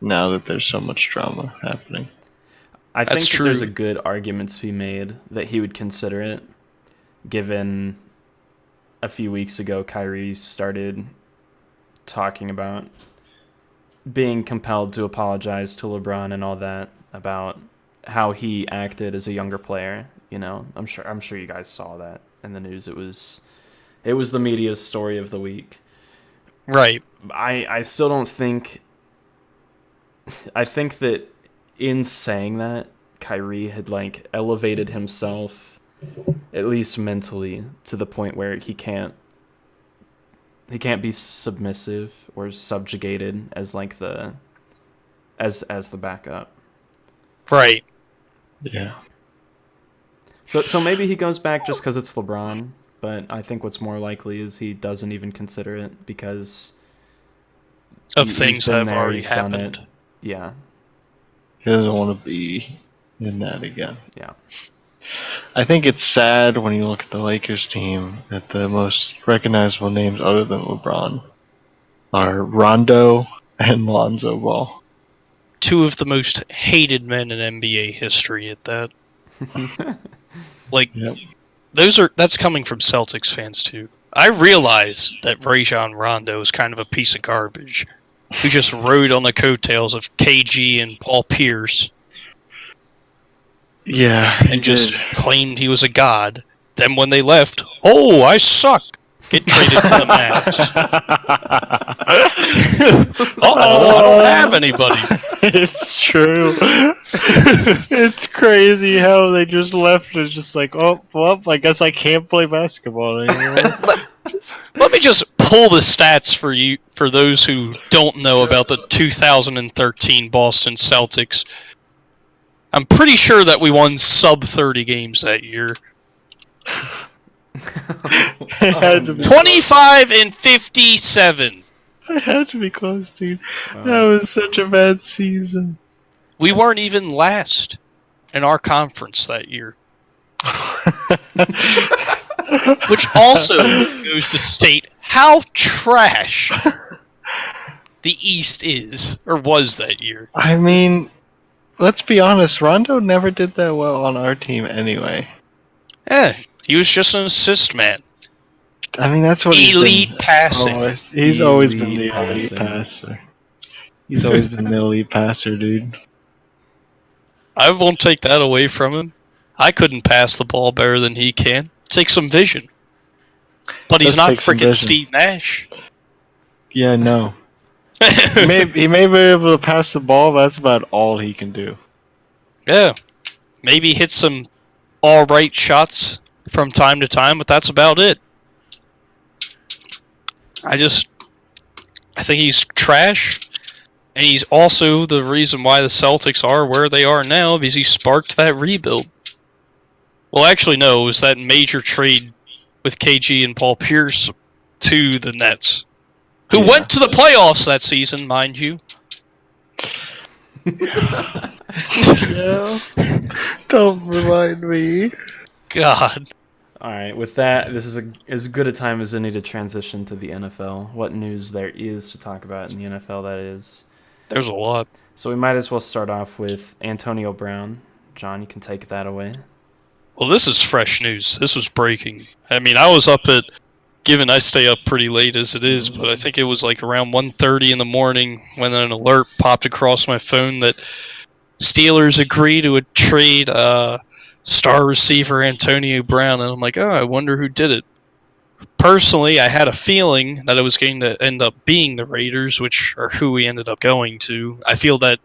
now that there's so much drama happening. I think that there's a good argument to be made that he would consider it, given a few weeks ago Kyrie started talking about being compelled to apologize to LeBron and all that about how he acted as a younger player. You know, I'm sure you guys saw that in the news. It was the media's story of the week. Right. I still don't think. I think that in saying that, Kyrie had like elevated himself, at least mentally, to the point where he can't be submissive or subjugated as like the as the backup. Right. Yeah. So maybe he goes back just because it's LeBron, but I think what's more likely is he doesn't even consider it because of things that have there, already he's happened. Done it. Yeah. He doesn't want to be in that again. Yeah. I think it's sad when you look at the Lakers team that the most recognizable names other than LeBron are Rondo and Lonzo Ball. Two of the most hated men in NBA history at that. Like, Yep. that's coming from Celtics fans too. I realize that Rajon Rondo is kind of a piece of garbage who just rode on the coattails of KG and Paul Pierce. Yeah, and just claimed he was a god. Then when they left, oh, I suck. Get traded to the Mavs. I don't have anybody. It's true. It's crazy how they just left. It's just like, oh, well, I guess I can't play basketball anymore. Let me just pull the stats for you, for those who don't know about the 2013 Boston Celtics. I'm pretty sure that we won sub 30 games that year. 25 and 57. It had to be close, dude. That was such a bad season. We weren't even last in our conference that year. Which also goes to state how trash the East is, or was that year. I mean, let's be honest, Rondo never did that well on our team anyway. Yeah, he was just an assist man. I mean, that's what elite passing. He's always been the elite passer. He's always been the elite passer, dude. I won't take that away from him. I couldn't pass the ball better than he can. Take some vision. But he's not freaking Steve Nash. Yeah, no. he may be able to pass the ball, but that's about all he can do. Yeah. Maybe hit some alright shots from time to time, but that's about it. I think he's trash, and he's also the reason why the Celtics are where they are now, because he sparked that rebuild. Well, actually, no, it was that major trade with KG and Paul Pierce to the Nets, who went to the playoffs that season, mind you. Yeah. Don't remind me. God. All right, with that, this is as good a time as any to transition to the NFL. What news there is to talk about in the NFL, that is. There's a lot. So we might as well start off with Antonio Brown. John, you can take that away. Well, this is fresh news. This was breaking. I mean, I was up at, given I stay up pretty late as it is, but I think it was like around 1:30 in the morning when an alert popped across my phone that Steelers agree to a trade star receiver Antonio Brown, and I'm like, oh, I wonder who did it. Personally, I had a feeling that it was going to end up being the Raiders, which are who we ended up going to. I feel that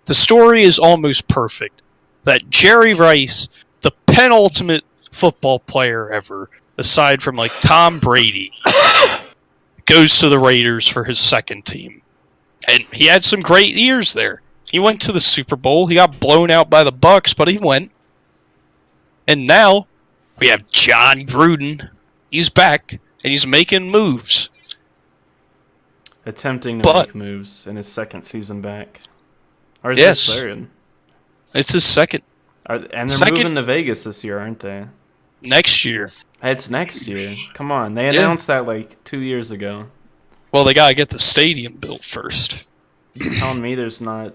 the story is almost perfect. That Jerry Rice, the penultimate football player ever, aside from like Tom Brady, goes to the Raiders for his second team. And he had some great years there. He went to the Super Bowl. He got blown out by the Bucs, but he went. And now we have John Gruden. He's back, and he's making moves. Attempting to make moves in his second season back. Or is this third? It's his second. And they're moving to Vegas this year, aren't they? Next year. It's next year. Come on. They announced that like 2 years ago. Well, they got to get the stadium built first. You're telling me there's not...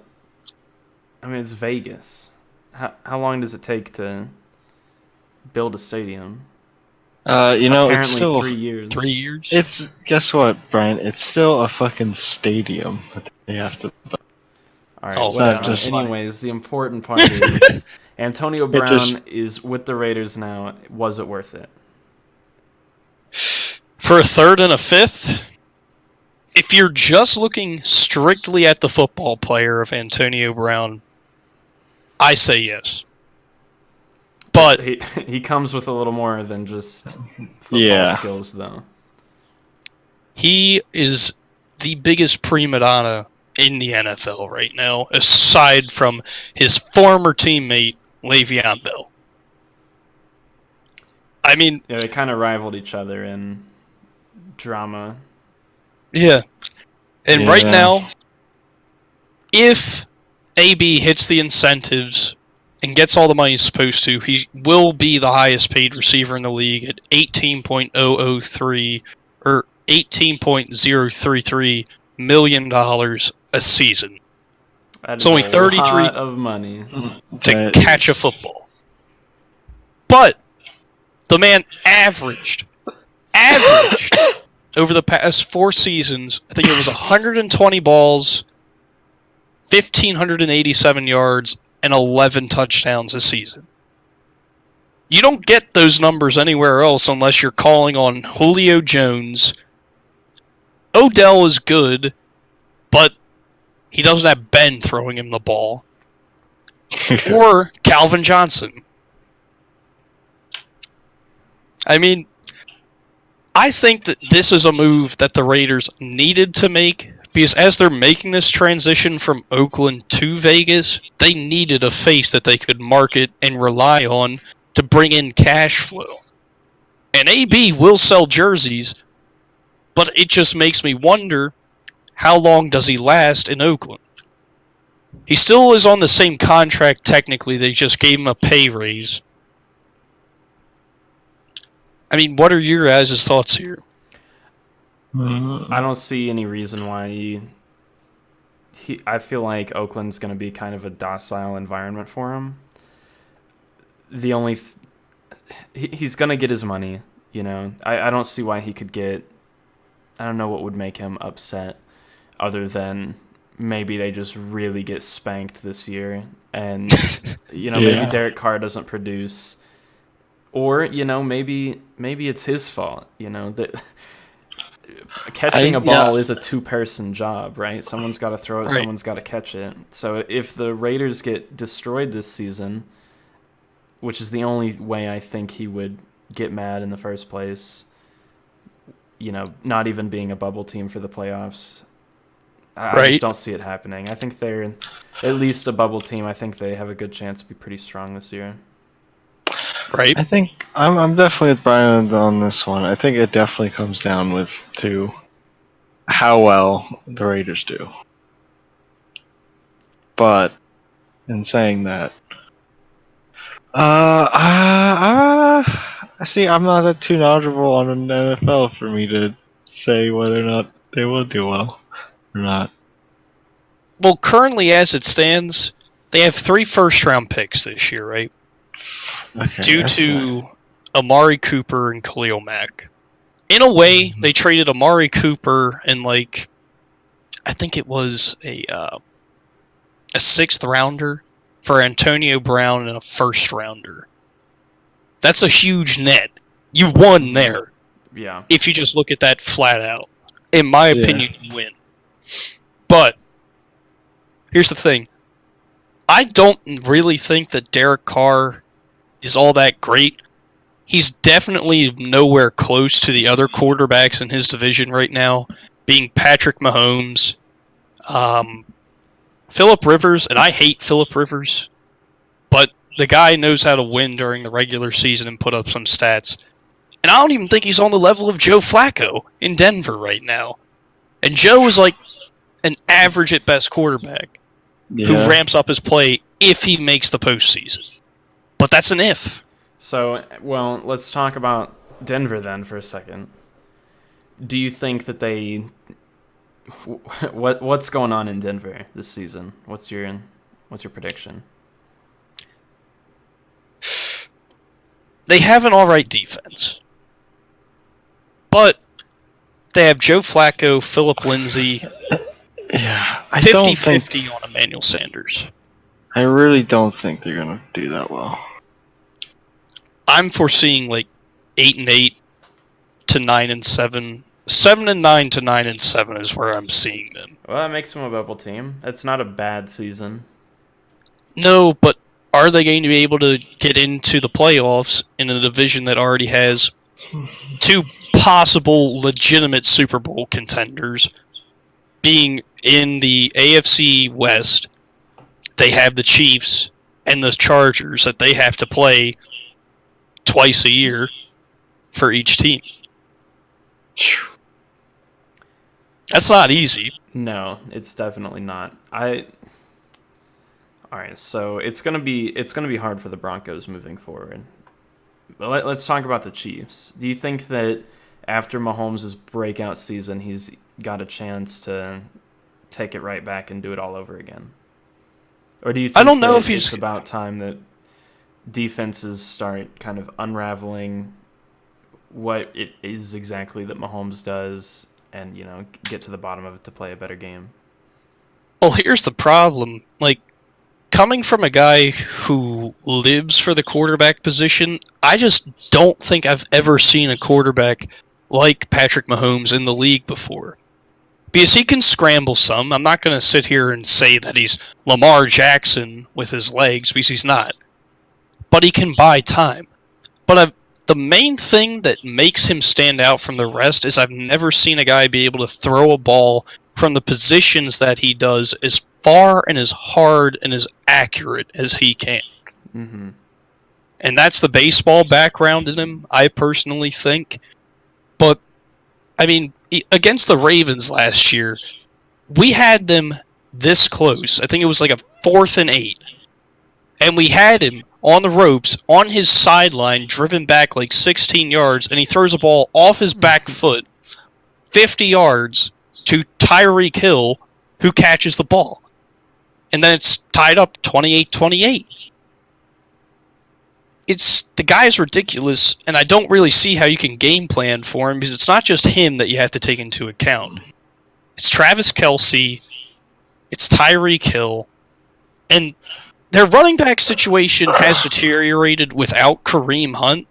I mean, it's Vegas. How long does it take to build a stadium? It's Apparently still 3 years. 3 years. It's guess what, Brian? It's still a fucking stadium that they have to. All right. Oh, Whatever. just like- Anyways, the important part is Antonio It Brown is with the Raiders now. Was it worth it? For a third and a fifth, if you're just looking strictly at the football player of Antonio Brown, I say yes. But he comes with a little more than just football skills, though. He is the biggest prima donna in the NFL right now, aside from his former teammate, Le'Veon Bell. I mean... Yeah, they kind of rivaled each other in drama. Yeah. And right now, if AB hits the incentives and gets all the money he's supposed to, he will be the highest paid receiver in the league at $18.003 or $18.033 million a season. That it's only 33 lot of money to catch a football. But the man averaged over the past 4 seasons, I think it was 120 balls, 1,587 yards, and 11 touchdowns a season. You don't get those numbers anywhere else unless you're calling on Julio Jones. Odell is good, but he doesn't have Ben throwing him the ball. Or Calvin Johnson. I mean, I think that this is a move that the Raiders needed to make, because as they're making this transition from Oakland to Vegas, they needed a face that they could market and rely on to bring in cash flow. And AB will sell jerseys, but it just makes me wonder, how long does he last in Oakland? He still is on the same contract technically, they just gave him a pay raise. I mean, what are your guys' thoughts here? I don't see any reason why I feel like Oakland's going to be kind of a docile environment for him. The only he's going to get his money, you know. I don't see why he could get... I don't know what would make him upset other than maybe they just really get spanked this year and, you know, maybe Derek Carr doesn't produce... Or, you know, maybe it's his fault, you know, that catching a ball is a 2-person job, right? Someone's got to throw it, someone's got to catch it. So if the Raiders get destroyed this season, which is the only way I think he would get mad in the first place, you know, not even being a bubble team for the playoffs, I just don't see it happening. I think they're at least a bubble team. I think they have a good chance to be pretty strong this year. Right. I think I'm definitely with Brian on this one. I think it definitely comes down to how well the Raiders do. But in saying that, I see. I'm not that too knowledgeable on an NFL for me to say whether or not they will do well or not. Well, currently as it stands, they have 3 first-round picks this year, right? Okay, due to Amari Cooper and Khalil Mack. In a way, they traded Amari Cooper and I think it was a 6th rounder for Antonio Brown and a 1st rounder. That's a huge net. You won there. Yeah. If you just look at that flat out. In my opinion, you win. But here's the thing. I don't really think that Derek Carr is all that great. He's definitely nowhere close to the other quarterbacks in his division right now, being Patrick Mahomes, Phillip Rivers, and I hate Phillip Rivers, but the guy knows how to win during the regular season and put up some stats. And I don't even think he's on the level of Joe Flacco in Denver right now. And Joe is like an average at best quarterback who ramps up his play if he makes the postseason. But that's an if. So, well, let's talk about Denver then for a second. Do you think that they... What's going on in Denver this season? What's your prediction? They have an alright defense. But they have Joe Flacco, Philip Lindsay, Yeah, I 50-50 on Emmanuel Sanders. I really don't think they're gonna do that well. I'm foreseeing like 8-8 to 9-7. 7-9 to 9-7 is where I'm seeing them. Well, that makes them a bubble team. That's not a bad season. No, but are they going to be able to get into the playoffs in a division that already has two possible legitimate Super Bowl contenders? Being in the AFC West, they have the Chiefs and the Chargers that they have to play twice a year for each team. That's not easy. No, it's definitely not. All right, so it's gonna be hard for the Broncos moving forward. But let's talk about the Chiefs. Do you think that after Mahomes' breakout season, he's got a chance to take it right back and do it all over again? Or do you think I don't know if it's about time that defenses start kind of unraveling what it is exactly that Mahomes does and, get to the bottom of it to play a better game? Well, here's the problem. Like, coming from a guy who lives for the quarterback position, I just don't think I've ever seen a quarterback like Patrick Mahomes in the league before. Because he can scramble some. I'm not going to sit here and say that he's Lamar Jackson with his legs, because he's not. But he can buy time. But the main thing that makes him stand out from the rest is I've never seen a guy be able to throw a ball from the positions that he does as far and as hard and as accurate as he can. Mm-hmm. And that's the baseball background in him, I personally think. But, I mean, against the Ravens last year, we had them this close. I think it was like a 4th and 8. And we had him on the ropes, on his sideline, driven back like 16 yards, and he throws a ball off his back foot, 50 yards, to Tyreek Hill, who catches the ball. And then it's tied up 28-28. The guy's ridiculous, and I don't really see how you can game plan for him, because it's not just him that you have to take into account. It's Travis Kelce, it's Tyreek Hill, and their running back situation has deteriorated without Kareem Hunt,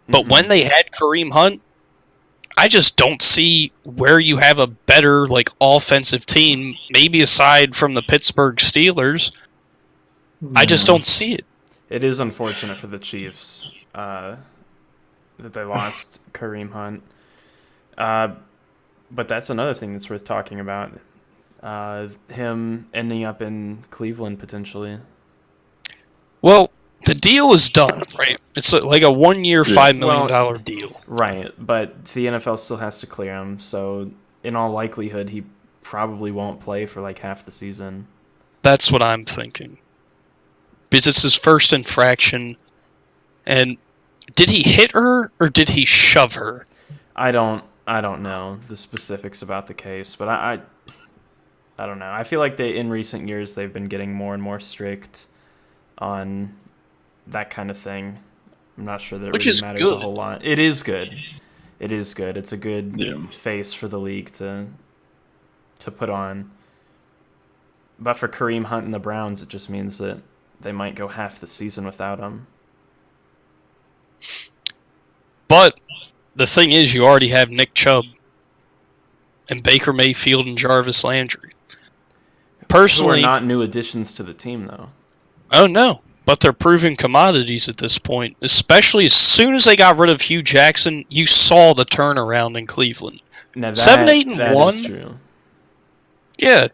but when they had Kareem Hunt, I just don't see where you have a better offensive team, maybe aside from the Pittsburgh Steelers. I just don't see it. It is unfortunate for the Chiefs that they lost Kareem Hunt. But that's another thing that's worth talking about. Him ending up in Cleveland potentially. Well, the deal is done, right? It's like a 1-year, $5 million deal. Right, but the NFL still has to clear him, so in all likelihood, he probably won't play for half the season. That's what I'm thinking. Because it's his first infraction, and did he hit her or did he shove her? I don't know the specifics about the case, but I don't know. I feel like in recent years they've been getting more and more strict on that kind of thing. I'm not sure that it really matters a whole lot. It is good. It is good. It's a good face for the league to put on. But for Kareem Hunt and the Browns, it just means that they might go half the season without him. But the thing is, you already have Nick Chubb and Baker Mayfield and Jarvis Landry. Personally, who are not new additions to the team, though. Oh, no. But they're proven commodities at this point. Especially as soon as they got rid of Hugh Jackson, you saw the turnaround in Cleveland. 7-8-1. Is true. Yeah.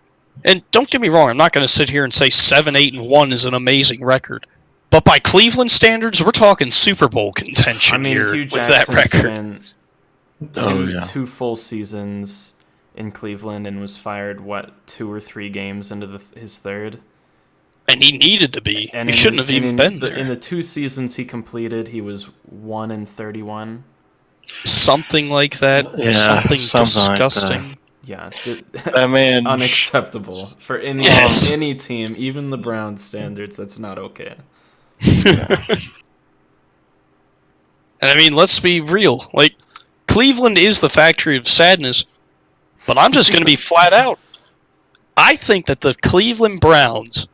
And don't get me wrong, I'm not going to sit here and say 7-8-1 is an amazing record. But by Cleveland standards, we're talking Super Bowl contention here Hugh with that record. Spent two full seasons in Cleveland and was fired, 2 or 3 games into his third? And he needed to be. He shouldn't have even been there. In the 2 seasons he completed, he was 1-31. Something like that. Yeah, something disgusting. Like yeah, I mean, unacceptable for any team, even the Browns standards. That's not okay. And I mean, let's be real. Cleveland is the factory of sadness, but I'm just going to be flat out. I think that the Cleveland Browns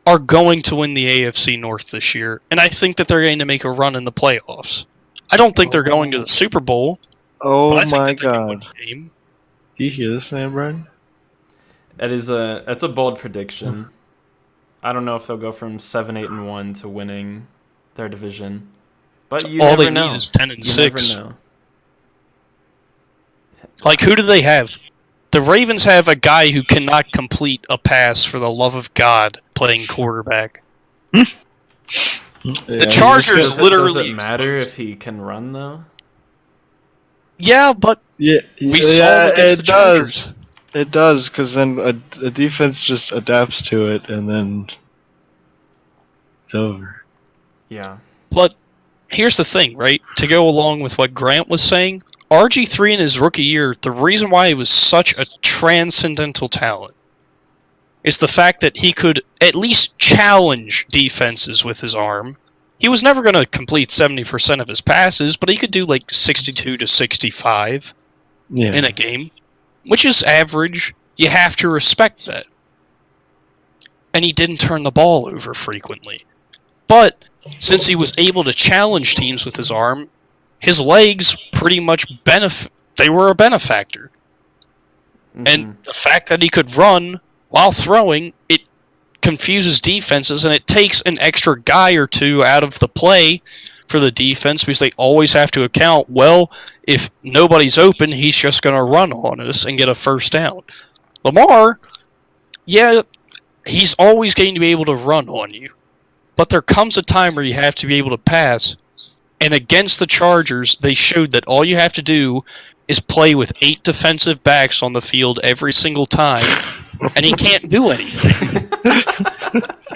are going to win the AFC North this year, and I think that they're going to make a run in the playoffs. I don't think they're going to the Super Bowl. Oh but I think my that they can win god. the game. Do you hear this, man, Brian? That's a bold prediction. I don't know if they'll go from 7-8-1 to winning their division, but you All never they know. need is 10-6. You never know. Like, who do they have? The Ravens have a guy who cannot complete a pass for the love of God playing quarterback. The Chargers literally... Does it matter if he can run, though? Yeah, but we saw against the Chargers. It does, because then a defense just adapts to it, and then it's over. Yeah. But here's the thing, right? To go along with what Grant was saying, RG3 in his rookie year, the reason why he was such a transcendental talent is the fact that he could at least challenge defenses with his arm. He was never going to complete 70% of his passes, but he could do like 62 to 65 in a game, which is average. You have to respect that. And he didn't turn the ball over frequently. But since he was able to challenge teams with his arm, his legs pretty much they were a benefactor. Mm-hmm. And the fact that he could run while throwing, it confuses defenses, and it takes an extra guy or two out of the play for the defense because they always have to account, well, if nobody's open, he's just going to run on us and get a first down. Lamar, yeah, he's always going to be able to run on you. But there comes a time where you have to be able to pass. And against the Chargers, they showed that all you have to do is play with 8 defensive backs on the field every single time, and he can't do anything.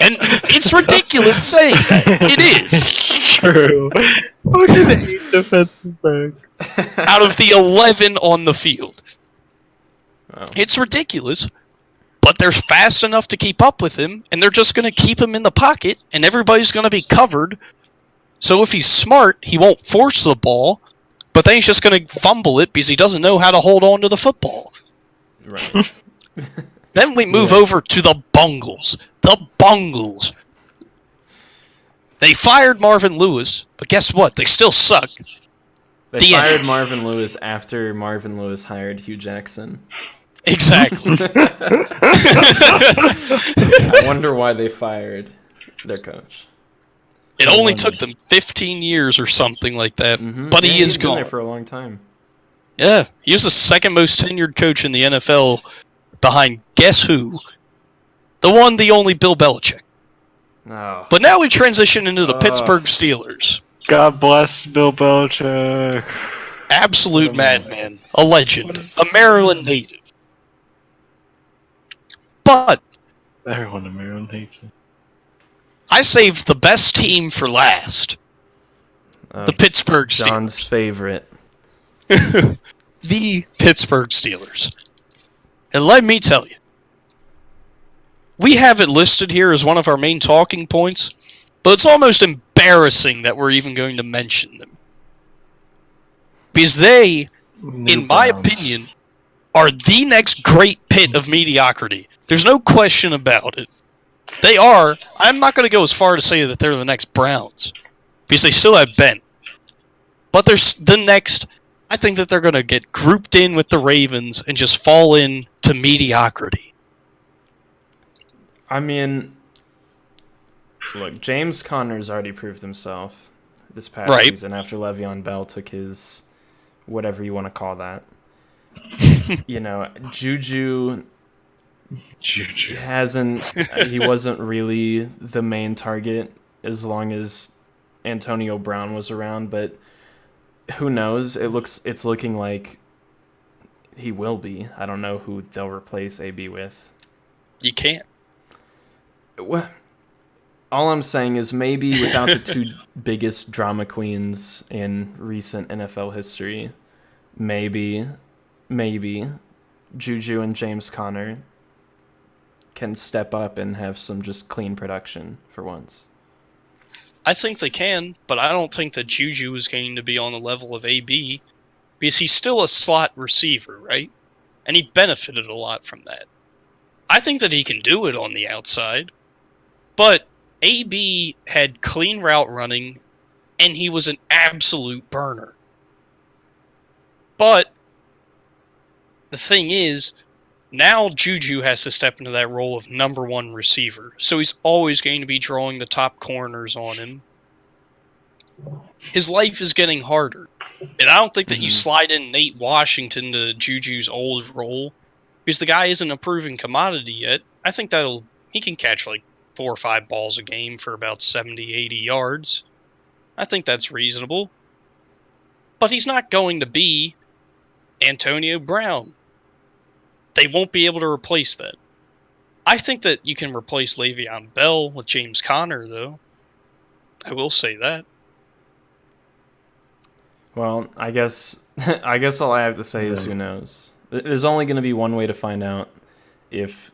And it's ridiculous saying that. It is. True. Look at the 8 defensive backs. Out of the 11 on the field. Wow. It's ridiculous. But they're fast enough to keep up with him, and they're just going to keep him in the pocket, and everybody's going to be covered. So if he's smart, he won't force the ball, but then he's just going to fumble it because he doesn't know how to hold on to the football. Right. Then we move over to the Bungles. The Bungles. They fired Marvin Lewis, but guess what? They still suck. They fired Marvin Lewis after Marvin Lewis hired Hugh Jackson. Exactly. I wonder why they fired their coach. It only took them 15 years or something like that, but he is gone. Been there for a long time. Yeah, he was the second most tenured coach in the NFL behind guess who? The one, the only Bill Belichick. Oh. But now we transition into the Pittsburgh Steelers. God bless Bill Belichick. Absolute madman. A legend. A Maryland native. But everyone in Maryland hates him. I saved the best team for last. The Pittsburgh Steelers. John's favorite. The Pittsburgh Steelers. And let me tell you, we have it listed here as one of our main talking points, but it's almost embarrassing that we're even going to mention them. Because they, in my opinion, are the next great pit of mediocrity. There's no question about it. They are. I'm not going to go as far to say that they're the next Browns, because they still have Ben. But they're the next. I think that they're going to get grouped in with the Ravens and just fall into mediocrity. I mean, look, James Conner's already proved himself this past season after Le'Veon Bell took his whatever you want to call that. You know, Juju he wasn't really the main target as long as Antonio Brown was around, but who knows? It's looking like he will be. I don't know who they'll replace AB with. You can't. Well, all I'm saying is maybe without the two biggest drama queens in recent NFL history, maybe Juju and James Conner can step up and have some just clean production for once. I think they can, but I don't think that Juju is going to be on the level of AB. because he's still a slot receiver, right? And he benefited a lot from that. I think that he can do it on the outside, but AB had clean route running, and he was an absolute burner. But the thing is, now Juju has to step into that role of number one receiver, so he's always going to be drawing the top corners on him. His life is getting harder. And I don't think that you slide in Nate Washington to Juju's old role, because the guy isn't a proven commodity yet. I think he can catch like 4 or 5 balls a game for about 70, 80 yards. I think that's reasonable. But he's not going to be Antonio Brown. They won't be able to replace that. I think that you can replace Le'Veon Bell with James Conner, though. I will say that. Well, I guess all I have to say is who knows. There's only going to be one way to find out if,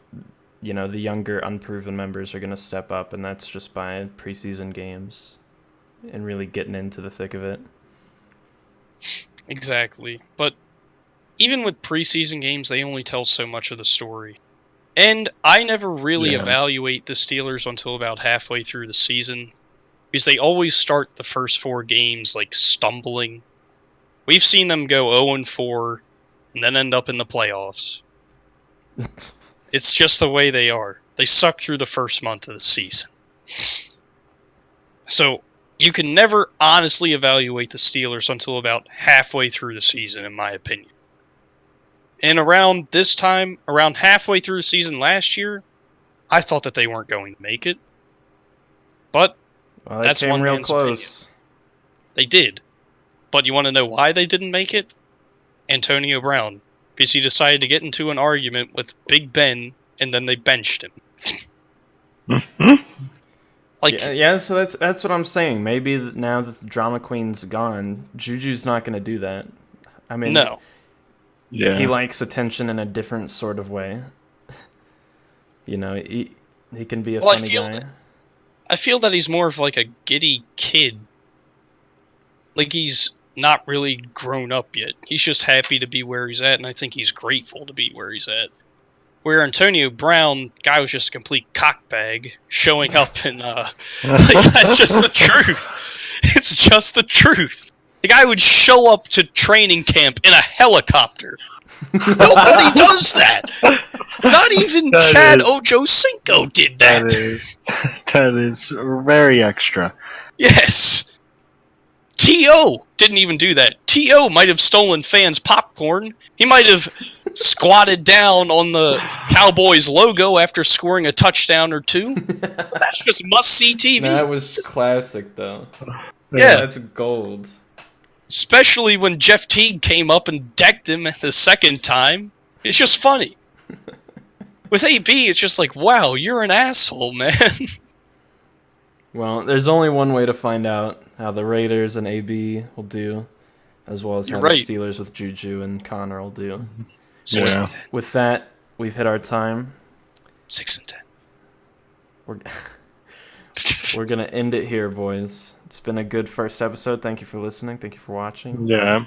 the younger, unproven members are going to step up, and that's just by preseason games and really getting into the thick of it. Exactly. But even with preseason games, they only tell so much of the story. And I never really evaluate the Steelers until about halfway through the season, because they always start the first 4 games like stumbling. We've seen them go 0-4 and then end up in the playoffs. It's just the way they are. They suck through the first month of the season. So you can never honestly evaluate the Steelers until about halfway through the season, in my opinion. And around this time, around halfway through the season last year, I thought that they weren't going to make it. But that's one man's opinion. They did. But you want to know why they didn't make it? Antonio Brown. Because he decided to get into an argument with Big Ben, and then they benched him. So that's what I'm saying. Maybe now that the drama queen's gone, Juju's not going to do that. I mean, no. Yeah. He likes attention in a different sort of way. He can be a funny guy. I feel that he's more of like a giddy kid. Like he's not really grown up yet. He's just happy to be where he's at, and I think he's grateful to be where he's at. Where Antonio Brown, guy was just a complete cockbag, showing up in, that's just the truth. It's just the truth. The guy would show up to training camp in a helicopter. Nobody does that. Not even Chad Ochocinco did that. That is very extra. Yes. T.O. didn't even do that. T.O. might have stolen fans' popcorn. He might have squatted down on the Cowboys logo after scoring a touchdown or 2. That's just must-see TV. That was classic, though. Yeah. That's gold. Especially when Jeff Teague came up and decked him the second time. It's just funny. With AB, it's just like, wow, you're an asshole, man. Well, there's only one way to find out how the Raiders and AB will do, as well as how the Steelers with Juju and Connor will do. Yeah. With that, we've hit our time. 6-10. We're gonna end it here, boys. It's been a good first episode. Thank you for listening. Thank you for watching. Yeah.